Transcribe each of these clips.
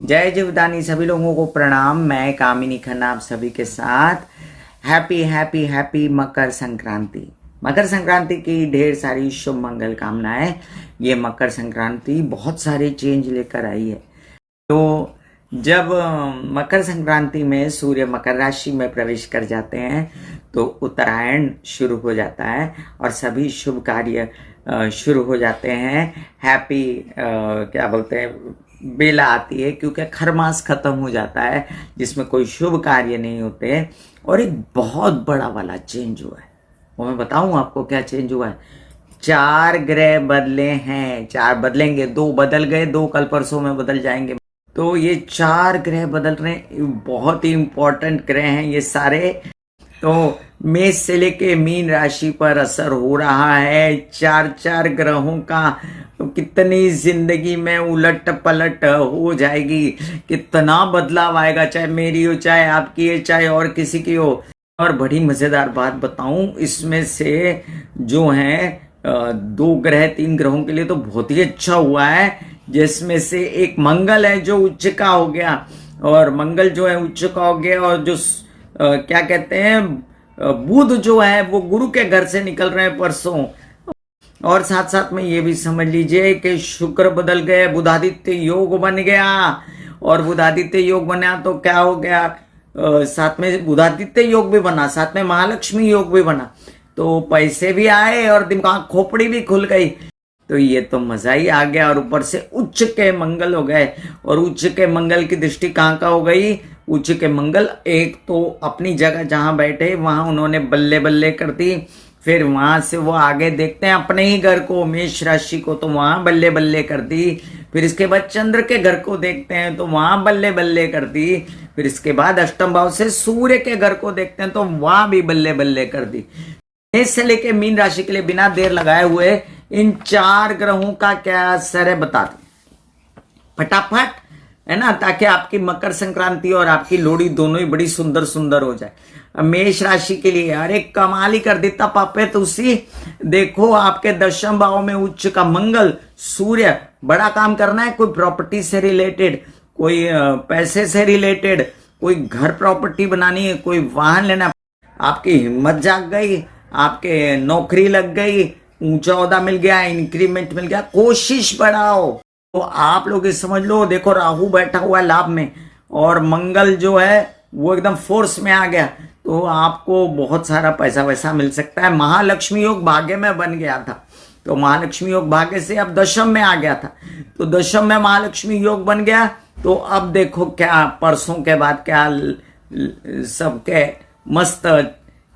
जय जीवदानी सभी लोगों को प्रणाम। मैं कामिनी खन्ना आप सभी के साथ happy happy happy Makar Sankranti. Makar Sankranti की ढेर सारी शुभ मंगल कामनाएं। ये मकर संक्रांति बहुत सारे चेंज लेकर आई है। तो जब मकर संक्रांति में सूर्य मकर राशि में प्रवेश कर जाते हैं तो उत्तरायण शुरू हो जाता है और सभी शुभ कार्य शुरू हो जाते हैं। हैप्पी क्या बोलते हैं बेला आती है, क्योंकि खरमास खत्म हो जाता है जिसमें कोई शुभ कार्य नहीं होते। और एक बहुत बड़ा वाला चेंज हुआ है, वो मैं बताऊं आपको क्या चेंज हुआ है। 4 ग्रह बदले हैं, 4 बदलेंगे, 2 बदल गए, 2 कल परसों में बदल जाएंगे। तो ये 4 ग्रह बदल रहे हैं, बहुत ही इंपॉर्टेंट ग्रह हैं ये सारे। तो मेष से लेके मीन राशि पर असर हो रहा है 4 ग्रहों का। तो कितनी जिंदगी में उलट पलट हो जाएगी, कितना बदलाव आएगा, चाहे मेरी हो, चाहे आपकी हो, चाहे और किसी की हो। और बड़ी मजेदार बात बताऊं, इसमें से जो है 2 ग्रह 3 ग्रहों के लिए तो बहुत ही अच्छा हुआ है, जिसमें से एक मंगल है जो उच्च का हो गया। और मंगल जो है उच्च का हो गया, और जो क्या कहते हैं बुध जो है वो गुरु के घर से निकल रहे हैं परसों। और साथ साथ में ये भी समझ लीजिए कि शुक्र बदल गए, बुधादित्य योग बन गया। और बुधादित्य योग बना तो क्या हो गया, साथ में बुधादित्य योग भी बना, साथ में महालक्ष्मी योग भी बना। तो पैसे भी आए और दिमाग खोपड़ी भी खुल गई। तो ये तो मजा ही आ गया। और ऊपर से उच्च के मंगल हो गए, और उच्च के मंगल की दृष्टि कहाँ का हो गई। उच्च के मंगल एक तो अपनी जगह जहां बैठे वहां उन्होंने बल्ले बल्ले कर दी, फिर वहां से वो आगे देखते हैं अपने ही घर को, मेष राशि को, तो वहां बल्ले बल्ले कर दी। फिर इसके बाद चंद्र के घर को देखते हैं तो वहां बल्ले बल्ले कर दी। फिर इसके बाद अष्टम भाव से सूर्य के घर को देखते हैं तो वहां भी बल्ले बल्ले कर दी। मेष से लेके मीन राशि के लिए बिना देर लगाए हुए इन 4 ग्रहों का क्या असर है बता दें फटाफट, है ना, ताकि आपकी मकर संक्रांति और आपकी लोहड़ी दोनों ही बड़ी सुंदर सुंदर हो जाए। मेष राशि के लिए अरे कमाल ही कर देता पापे तुलसी। देखो आपके 10वें भाव में उच्च का मंगल, सूर्य, बड़ा काम करना है, कोई प्रॉपर्टी से रिलेटेड, कोई पैसे से रिलेटेड, कोई घर प्रॉपर्टी बनानी है, कोई वाहन लेना, आपकी हिम्मत जाग गई, आपके नौकरी लग गई, ऊंचा ओहदा मिल गया, इंक्रीमेंट मिल गया, कोशिश बढ़ाओ। तो आप लोग समझ लो, देखो राहु बैठा हुआ है लाभ में और मंगल जो है वो एकदम फोर्स में आ गया, तो आपको बहुत सारा पैसा वैसा मिल सकता है। महालक्ष्मी योग भाग्य में बन गया था, तो महालक्ष्मी योग भाग्य से अब 10वें में आ गया था, तो 10वें में महालक्ष्मी योग बन गया। तो अब देखो क्या परसों के बाद क्या सबके मस्त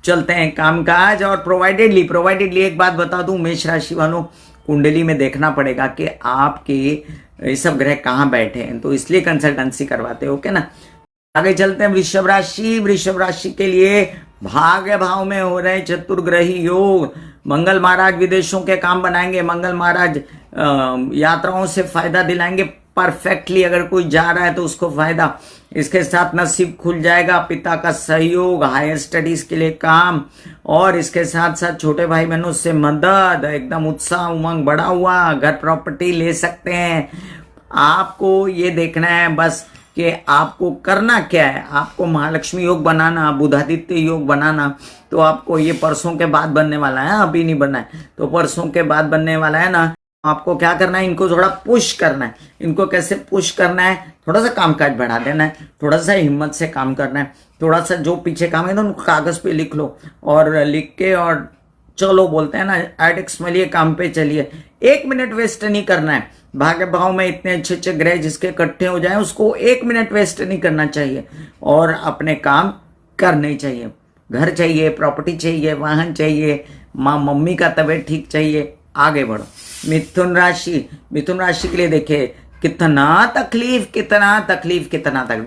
चलते हैं कामकाज। और प्रोवाइडेडली एक बात बता दूं मेष राशि वालों, कुंडली में देखना पड़ेगा कि आपके ये सब ग्रह कहाँ बैठे हैं, तो इसलिए कंसल्टेंसी करवाते हो क्या ना। आगे चलते हैं वृषभ राशि। वृषभ राशि के लिए भाग्य भाव में हो रहे चतुर्ग्रही योग। मंगल महाराज विदेशों के काम बनाएंगे, मंगल महाराज यात्राओं से फायदा दिलाएंगे परफेक्टली, अगर कोई जा रहा है तो उसको फायदा। इसके साथ नसीब खुल जाएगा, पिता का सहयोग, हायर स्टडीज के लिए काम, और इसके साथ साथ छोटे भाई बहनों से मदद, एकदम उत्साह उमंग बढ़ा हुआ, घर प्रॉपर्टी ले सकते हैं। आपको ये देखना है बस कि आपको करना क्या है, आपको महालक्ष्मी योग बनाना, बुधादित्य योग बनाना। तो आपको ये परसों के बाद बनने वाला है, अभी नहीं बनना है, तो परसों के बाद बनने वाला है ना। आपको क्या करना है, इनको थोड़ा पुश करना है। इनको कैसे पुश करना है, थोड़ा सा कामकाज बढ़ा देना है, थोड़ा सा हिम्मत से काम करना है, थोड़ा सा जो पीछे काम है ना उनको कागज पे लिख लो, और लिख के और चलो, बोलते हैं ना एडिक्स में लिए काम पे चलिए। 1 मिनट वेस्ट नहीं करना है। भाग्य भाव में इतने अच्छे अच्छे ग्रह जिसके इकट्ठे हो जाए उसको 1 मिनट वेस्ट नहीं करना चाहिए, और अपने काम करने चाहिए। घर चाहिए, प्रॉपर्टी चाहिए, वाहन चाहिए, माँ मम्मी का तबीयत ठीक चाहिए, आगे बढ़ो। मिथुन राशि के लिए देखिए कितना तकलीफ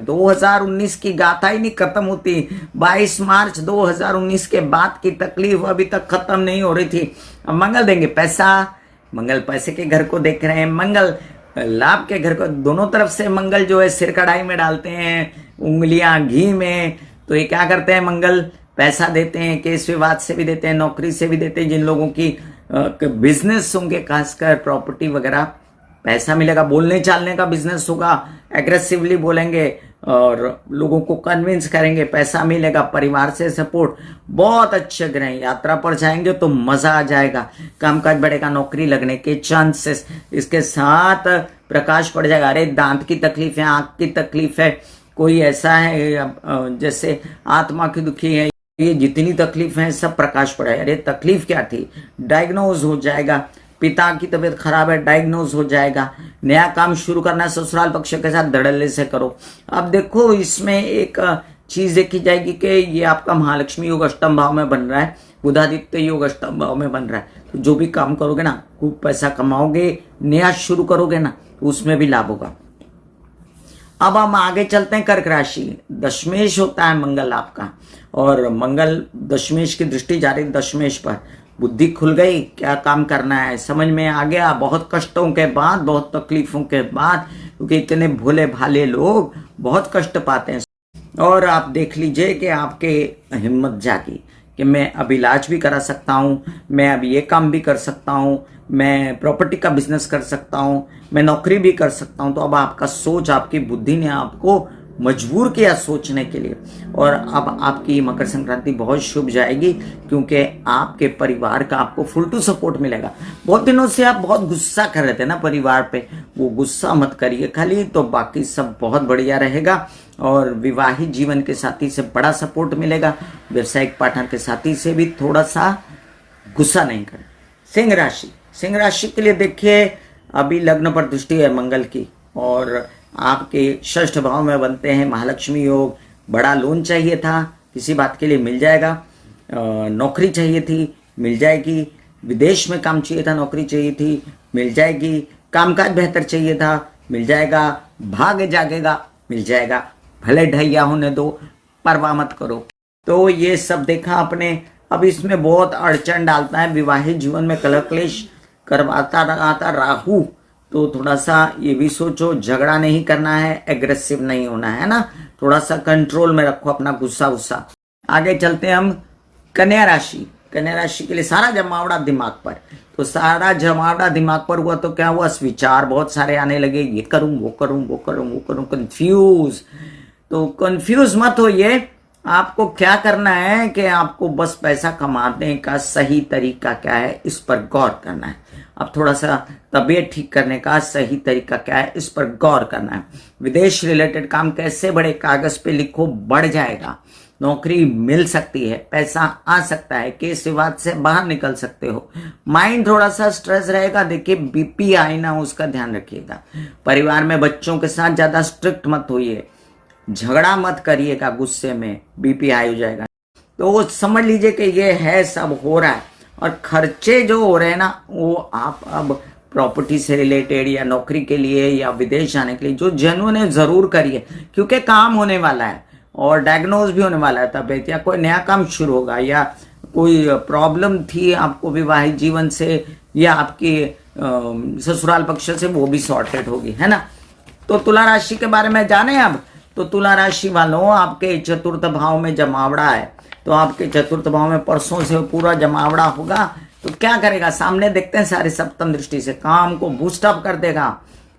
2019 की गाथा ही नहीं खत्म होती। 22 मार्च 2019 के बाद की तकलीफ अभी तक खत्म नहीं हो रही थी। अब मंगल देंगे पैसा, मंगल पैसे के घर को देख रहे हैं, मंगल लाभ के घर को, दोनों तरफ से मंगल जो है सिर कढ़ाई में डालते हैं, उंगलियां घी में। तो ये क्या करते हैं, मंगल पैसा देते हैं, केस विवाद से भी देते हैं, नौकरी से भी देते हैं, जिन लोगों की बिजनेस होंगे खासकर प्रॉपर्टी वगैरह पैसा मिलेगा, बोलने चालने का बिजनेस होगा, एग्रेसिवली बोलेंगे और लोगों को कन्विंस करेंगे, पैसा मिलेगा, परिवार से सपोर्ट, बहुत अच्छे ग्रह। यात्रा पर जाएंगे तो मजा आ जाएगा, कामकाज बढ़ेगा, नौकरी लगने के चांसेस। इसके साथ प्रकाश पड़ जाएगा। अरे दांत की तकलीफ है, आंख की तकलीफ है, कोई ऐसा है जैसे आत्मा की दुखी है, ये जितनी तकलीफ है सब प्रकाश पड़ा है। अरे तकलीफ क्या थी, डायग्नोज हो जाएगा। पिता की तबीयत खराब है, डायग्नोज हो जाएगा। नया काम शुरू करना है, ससुराल पक्ष के साथ धड़ल्ले से करो। अब देखो इसमें एक चीज देखी जाएगी कि ये आपका महालक्ष्मी योग अष्टम भाव में बन रहा है, बुधादित्य योग अष्टम भाव में बन रहा है। तो जो भी काम करोगे ना, खूब पैसा कमाओगे, नया शुरू करोगे ना, उसमें भी लाभ होगा। अब हम आगे चलते हैं कर्क राशि। दशमेश होता है मंगल आपका, और मंगल दशमेश की दृष्टि जा रही दशमेश पर। बुद्धि खुल गई, क्या काम करना है समझ में आ गया। बहुत कष्टों के बाद, बहुत तकलीफों के बाद, क्योंकि इतने भोले भाले लोग बहुत कष्ट पाते हैं। और आप देख लीजिए कि आपके हिम्मत जागी कि मैं अब इलाज भी करा सकता हूँ, मैं अब ये काम भी कर सकता हूँ, मैं प्रॉपर्टी का बिजनेस कर सकता हूँ, मैं नौकरी भी कर सकता हूँ। तो अब आपका सोच, आपकी बुद्धि ने आपको मजबूर किया सोचने के लिए। और अब आपकी मकर संक्रांति बहुत शुभ जाएगी, क्योंकि आपके परिवार का आपको फुल टू सपोर्ट मिलेगा। बहुत दिनों से आप बहुत गुस्सा कर रहे थे ना परिवार पे, वो गुस्सा मत करिए खाली, तो बाकी सब बहुत बढ़िया रहेगा। और विवाहित जीवन के साथी से बड़ा सपोर्ट मिलेगा, व्यवसायिक पार्टनर के साथी से भी थोड़ा सा गुस्सा नहीं करें। सिंह राशि, सिंह राशि के लिए देखिए अभी लग्न पर दृष्टि है मंगल की, और आपके षष्ठ भाव में बनते हैं महालक्ष्मी योग। बड़ा लोन चाहिए था, किसी बात के लिए मिल जाएगा। नौकरी चाहिए थी, मिल जाएगी। विदेश में काम चाहिए था, नौकरी चाहिए थी, मिल जाएगी। कामकाज बेहतर चाहिए था, मिल जाएगा। भाग्य जागेगा, मिल जाएगा। भले ढैया होने दो, परवाह मत करो। तो ये सब देखा आपने। अब इसमें बहुत अड़चन डालता है, विवाहित जीवन में कलह क्लेश करवाता रहता राहु। तो थोड़ा सा ये भी सोचो, झगड़ा नहीं करना है, एग्रेसिव नहीं होना है ना, थोड़ा सा कंट्रोल में रखो अपना गुस्सा उस्सा। आगे चलते हैं हम कन्या राशि। कन्या राशि के लिए सारा जमावड़ा दिमाग पर। तो सारा जमावड़ा दिमाग पर हुआ तो क्या हुआ, विचार बहुत सारे आने लगे, ये करूं वो करूं वो करूं वो करूं, कंफ्यूज। तो कंफ्यूज मत होइए, आपको क्या करना है कि आपको बस पैसा कमाने का सही तरीका क्या है, इस पर गौर करना है। अब थोड़ा सा तबीयत ठीक करने का सही तरीका क्या है, इस पर गौर करना है। विदेश रिलेटेड काम कैसे बढ़े, कागज पे लिखो, बढ़ जाएगा। नौकरी मिल सकती है, पैसा आ सकता है, केस विवाद से बाहर निकल सकते हो। माइंड थोड़ा सा स्ट्रेस रहेगा, देखिए बीपी आए ना, उसका ध्यान रखिएगा। परिवार में बच्चों के साथ ज्यादा स्ट्रिक्ट मत होइए, झगड़ा मत करिएगा, गुस्से में बीपी हाई हो जाएगा। तो वो समझ लीजिए कि ये है, सब हो रहा है। और खर्चे जो हो रहे हैं ना, वो आप अब प्रॉपर्टी से रिलेटेड या नौकरी के लिए या विदेश जाने के लिए जो जेन्युइन है जरूर करिए, क्योंकि काम होने वाला है और डायग्नोज भी होने वाला है तबियत, या कोई नया काम शुरू होगा, या कोई प्रॉब्लम थी आपको विवाहित जीवन से या आपकी ससुराल पक्ष से, वो भी सॉर्टेड होगी, है ना। तो तुला राशि के बारे में जाने अब। तो तुला राशि वालों, आपके चतुर्थ भाव में जमावड़ा है, तो आपके चतुर्थ भाव में परसों से पूरा जमावड़ा होगा। तो क्या करेगा, सामने देखते हैं सारे सप्तम दृष्टि से काम को बूस्ट अप कर देगा,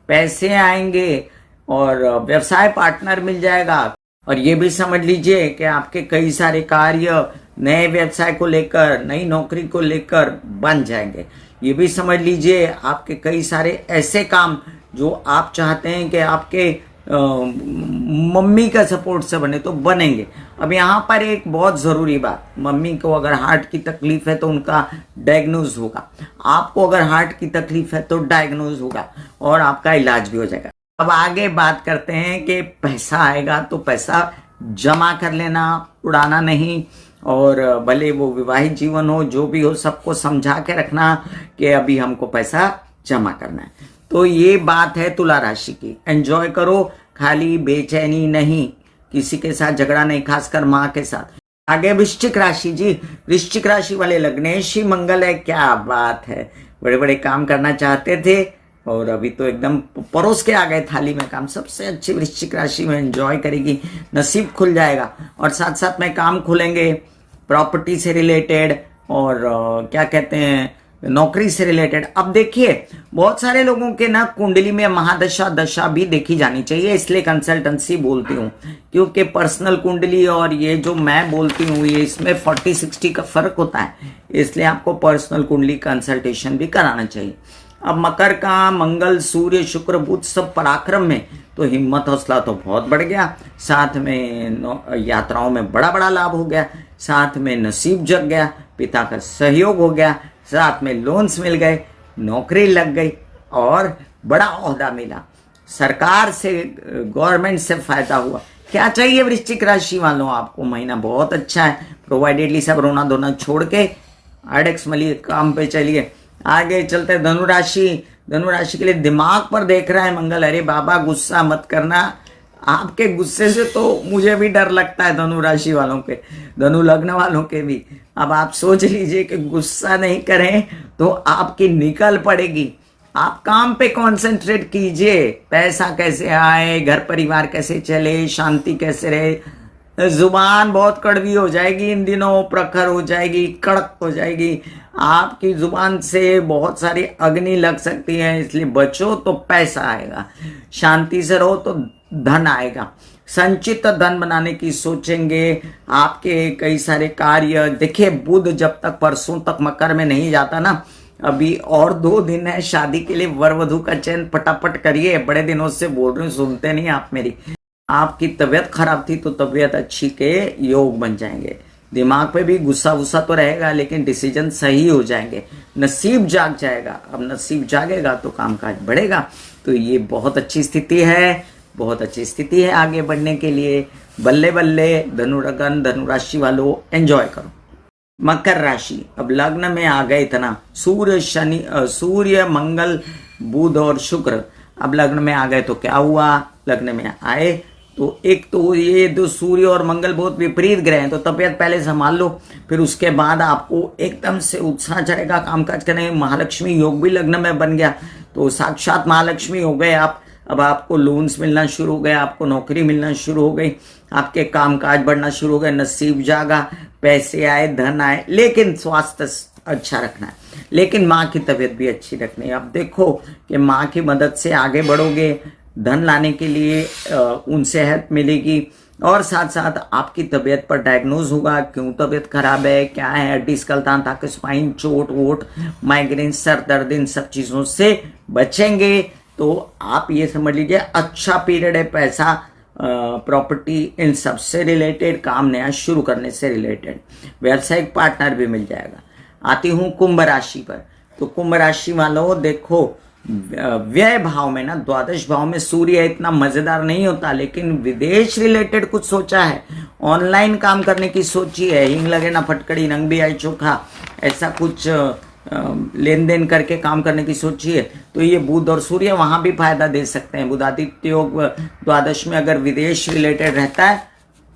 पैसे आएंगे और व्यवसाय पार्टनर मिल जाएगा। और ये भी समझ लीजिए कि आपके कई सारे कार्य नए व्यवसाय को लेकर, नई नौकरी को लेकर बन जाएंगे। ये भी समझ लीजिए आपके कई सारे ऐसे काम जो आप चाहते हैं कि आपके मम्मी का सपोर्ट से बने, तो बनेंगे। अब यहाँ पर एक बहुत ज़रूरी बात, मम्मी को अगर हार्ट की तकलीफ है तो उनका डायग्नोज होगा, आपको अगर हार्ट की तकलीफ है तो डायग्नोज होगा और आपका इलाज भी हो जाएगा। अब आगे बात करते हैं कि पैसा आएगा तो पैसा जमा कर लेना, उड़ाना नहीं। और भले वो विवाहित जीवन हो, जो भी हो, सबको समझा के रखना कि अभी हमको पैसा जमा करना है। तो ये बात है तुला राशि की। एंजॉय करो, खाली बेचैनी नहीं, किसी के साथ झगड़ा नहीं, खासकर माँ के साथ। आगे वृश्चिक राशि जी। वृश्चिक राशि वाले लग्नेशी मंगल है, क्या बात है, बड़े बड़े काम करना चाहते थे और अभी तो एकदम परोस के आ गए थाली में काम। सबसे अच्छी वृश्चिक राशि में एंजॉय करेगी, नसीब खुल जाएगा और साथ साथ में काम खुलेंगे प्रॉपर्टी से रिलेटेड, और क्या कहते हैं, नौकरी से रिलेटेड। अब देखिए बहुत सारे लोगों के ना कुंडली में महादशा दशा भी देखी जानी चाहिए, इसलिए कंसल्टेंसी बोलती हूँ, क्योंकि पर्सनल कुंडली और ये जो मैं बोलती हूँ ये इसमें 40-60 का फर्क होता है, इसलिए आपको पर्सनल कुंडली कंसल्टेशन भी कराना चाहिए। अब मकर का मंगल सूर्य शुक्र बुध सब पराक्रम में, तो हिम्मत हौसला तो बहुत बढ़ गया, साथ में यात्राओं में बड़ा बड़ा लाभ हो गया, साथ में नसीब जग गया, पिता का सहयोग हो गया, साथ में लोन्स मिल गए, नौकरी लग गई और बड़ा ओहदा मिला, सरकार से गवर्नमेंट से फायदा हुआ। क्या चाहिए वृश्चिक राशि वालों, आपको महीना बहुत अच्छा है। प्रोवाइडेडली सब रोना धोना छोड़ के अडेक्स मलिए, काम पे चलिए। आगे चलते धनुराशि। धनुराशि के लिए दिमाग पर देख रहा है मंगल। अरे बाबा गुस्सा मत करना, आपके गुस्से से तो मुझे भी डर लगता है, धनु राशि वालों के, धनु लग्न वालों के भी। अब आप सोच लीजिए कि गुस्सा नहीं करें तो आपकी निकल पड़ेगी। आप काम पे कंसंट्रेट कीजिए, पैसा कैसे आए, घर परिवार कैसे चले, शांति कैसे रहे। जुबान बहुत कड़वी हो जाएगी इन दिनों, प्रखर हो जाएगी, कड़क हो जाएगी, आपकी जुबान से बहुत सारी अग्नि लग सकती है, इसलिए बचो तो पैसा आएगा। शांति से रहो तो धन आएगा। संचित धन बनाने की सोचेंगे। आपके कई सारे कार्य, देखिए बुध जब तक परसों तक मकर में नहीं जाता ना, अभी और 2 दिन है शादी के लिए, वर वधू का चयन फटाफट करिए। बड़े दिनों से बोल रही हूँ, सुनते नहीं आप मेरी। आपकी तबीयत खराब थी तो तबीयत अच्छी के योग बन जाएंगे। दिमाग पे भी गुस्सा वुस्सा तो रहेगा, लेकिन डिसीजन सही हो जाएंगे। नसीब जाग जाएगा। अब नसीब जागेगा तो कामकाज बढ़ेगा। तो ये बहुत अच्छी स्थिति है, बहुत अच्छी स्थिति है आगे बढ़ने के लिए। बल्ले बल्ले धनुरागन धनुराशि वालों एंजॉय करो। मकर राशि, अब लग्न में आ गए इतना, सूर्य मंगल बुध और शुक्र अब लग्न में आ गए तो क्या हुआ, लग्न में आए तो एक तो ये दो सूर्य और मंगल बहुत विपरीत ग्रह हैं, तो तबियत पहले संभाल लो, फिर उसके बाद आपको एकदम से उत्साह चढ़ेगा कामकाज करने। महालक्ष्मी योग भी लग्न में बन गया, तो साक्षात महालक्ष्मी हो गए आप। अब आपको लोन्स मिलना शुरू हो गए, आपको नौकरी मिलना शुरू हो गई, आपके कामकाज बढ़ना शुरू हो गए, नसीब जागा, पैसे आए, धन आए, लेकिन स्वास्थ्य अच्छा रखना है, लेकिन माँ की तबीयत भी अच्छी रखनी है। अब देखो कि माँ की मदद से आगे बढ़ोगे, धन लाने के लिए उनसे हेल्प मिलेगी, और साथ साथ आपकी तबीयत पर डायग्नोज होगा, क्यों तबीयत खराब है, क्या है, हड्डी स्कलतान ताकि स्पाइन, चोट वोट, माइग्रेन, सर दर्द, इन सब चीज़ों से बचेंगे। तो आप ये समझ लीजिए अच्छा पीरियड है। पैसा, प्रॉपर्टी, इन सब से रिलेटेड, काम नया शुरू करने से रिलेटेड, व्यावसायिक पार्टनर भी मिल जाएगा। आती हूँ कुंभ राशि पर। तो कुंभ राशि वालों देखो, व्यय भाव में ना, द्वादश भाव में सूर्य इतना मजेदार नहीं होता, लेकिन विदेश रिलेटेड कुछ सोचा है, ऑनलाइन काम करने की सोची है, हिंग लगे ना फटकड़ी नंग भी आई चोखा, ऐसा कुछ लेन देन करके काम करने की सोची है। तो ये बुध और सूर्य वहां भी फायदा दे सकते हैं। बुधादित्य योग द्वादश में अगर विदेश रिलेटेड रहता है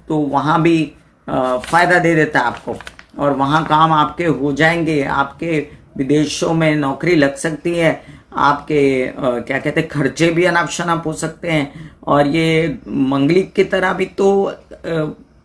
तो वहां भी फायदा दे देता है आपको, और वहां काम आपके हो जाएंगे, आपके विदेशों में नौकरी लग सकती है, आपके क्या कहते हैं खर्चे भी अनाप शनाप हो सकते हैं, और ये मंगलिक की तरह भी तो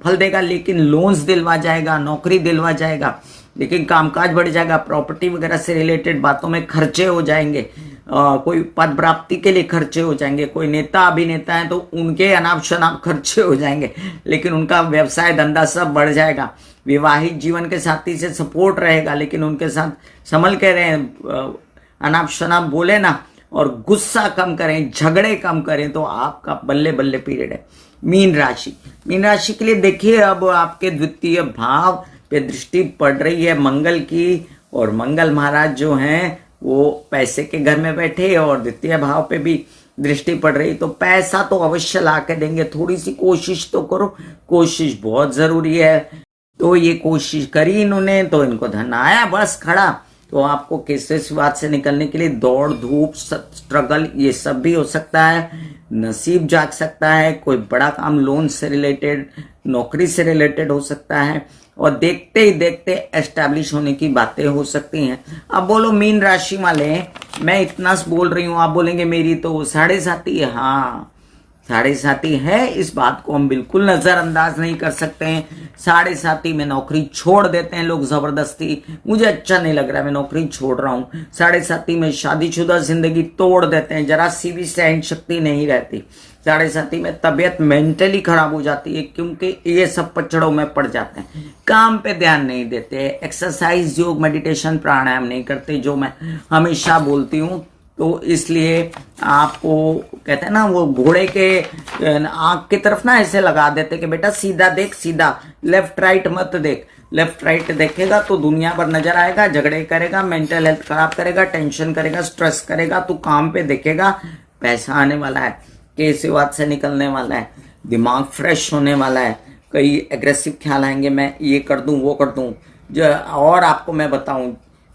फल देगा, लेकिन लोन्स दिलवा जाएगा, नौकरी दिलवा जाएगा, लेकिन कामकाज बढ़ जाएगा, प्रॉपर्टी वगैरह से रिलेटेड बातों में खर्चे हो जाएंगे, कोई पद प्राप्ति के लिए खर्चे हो जाएंगे, कोई नेता अभिनेता है तो उनके अनाप शनाप खर्चे हो जाएंगे, लेकिन उनका व्यवसाय धंधा सब बढ़ जाएगा। विवाहित जीवन के साथी से सपोर्ट रहेगा, लेकिन उनके साथ संभल के रहें, अनाप शनाप बोले ना, और गुस्सा कम करें, झगड़े कम करें, तो आपका बल्ले बल्ले पीरियड है। मीन राशि, मीन राशि के लिए देखिए, अब आपके द्वितीय भाव पे दृष्टि पड़ रही है मंगल की, और मंगल महाराज जो हैं वो पैसे के घर में बैठे और द्वितीय भाव पे भी दृष्टि पड़ रही, तो पैसा तो अवश्य ला के देंगे। थोड़ी सी कोशिश तो करो, कोशिश बहुत जरूरी है। तो ये कोशिश करी इन्होंने, तो इनको धन आया बस खड़ा। तो आपको किसी बात से निकलने के लिए दौड़ धूप स्ट्रगल ये सब भी हो सकता है, नसीब जाग सकता है, कोई बड़ा काम लोन से रिलेटेड, नौकरी से रिलेटेड हो सकता है, और देखते ही देखते एस्टैब्लिश होने की बातें हो सकती हैं। अब बोलो मीन राशि वाले, मैं इतना बोल रही हूँ, आप बोलेंगे मेरी तो 7.5 है। हाँ साढ़े साथी है, इस बात को हम बिल्कुल नजरअंदाज नहीं कर सकते हैं। साढ़े साथी में नौकरी छोड़ देते हैं लोग जबरदस्ती, मुझे अच्छा नहीं लग रहा, मैं नौकरी छोड़ रहा हूँ। साढ़े साथी में शादीशुदा जिंदगी तोड़ देते हैं, जरा सी भी सहन शक्ति नहीं रहती। साढ़े साथी में तबीयत मेंटली खराब हो जाती है, क्योंकि ये सब पचड़ों में पड़ जाते हैं, काम पे ध्यान नहीं देते, एक्सरसाइज योग मेडिटेशन प्राणायाम नहीं करते, जो मैं हमेशा बोलती हूँ। तो इसलिए आपको कहते हैं ना, वो घोड़े के आंख की तरफ ना ऐसे लगा देते कि बेटा सीधा देख, सीधा, लेफ्ट राइट मत देख। लेफ्ट राइट देखेगा तो दुनिया भर नजर आएगा, झगड़े करेगा, मेंटल हेल्थ खराब करेगा, टेंशन करेगा, स्ट्रेस करेगा। तो काम पे देखेगा, पैसा आने वाला है, केस विवाद से निकलने वाला है, दिमाग फ्रेश होने वाला है, कई एग्रेसिव ख्याल आएंगे, मैं ये कर दूं वो कर दूं। और आपको मैं बताऊं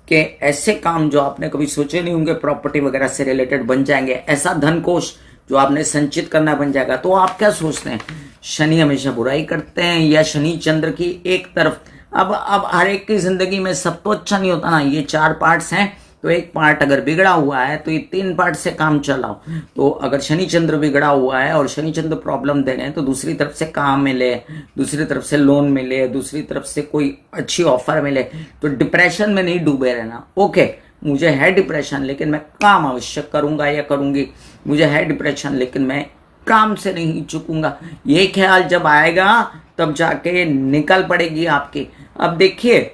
कि ऐसे काम जो आपने कभी सोचे नहीं होंगे प्रॉपर्टी वगैरह से रिलेटेड बन जाएंगे, ऐसा धन कोष जो आपने संचित करना बन जाएगा। तो आप क्या सोचते हैं, शनि हमेशा बुराई करते हैं या शनि चंद्र की एक तरफ? अब हर एक की जिंदगी में सब तो अच्छा नहीं होता ना, ये 4 पार्ट्स हैं, तो एक पार्ट अगर बिगड़ा हुआ है तो ये 3 पार्ट से काम चलाओ। तो अगर शनि चंद्र बिगड़ा हुआ है और शनि चंद्र प्रॉब्लम दे रहे हैं, तो दूसरी तरफ से काम मिले, दूसरी तरफ से लोन मिले, दूसरी तरफ से कोई अच्छी ऑफर मिले, तो डिप्रेशन में नहीं डूबे रहना। ओके, मुझे है डिप्रेशन लेकिन मैं काम अवश्य करूंगा या करूंगी, मुझे है डिप्रेशन लेकिन मैं काम से नहीं चूकूंगा, ये ख्याल जब आएगा तब जाके निकल पड़ेगी आपकी। अब देखिए,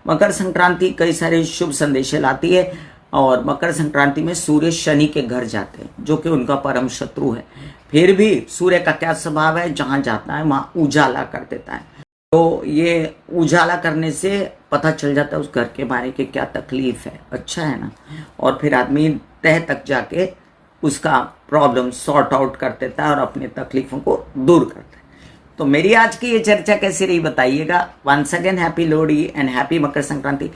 मकर संक्रांति कई सारे शुभ संदेश लाती है, और मकर संक्रांति में सूर्य शनि के घर जाते हैं, जो कि उनका परम शत्रु है। फिर भी सूर्य का क्या स्वभाव है, जहां जाता है वहां उजाला कर देता है। तो ये उजाला करने से पता चल जाता है उस घर के बारे की क्या तकलीफ है, अच्छा है ना। और फिर आदमी तह तक जाके उसका प्रॉब्लम सॉर्ट आउट कर देता है और अपनी तकलीफों को दूर करता है। तो मेरी आज की ये चर्चा कैसी रही बताइएगा। Once again happy Lohri and happy Makar Sankranti.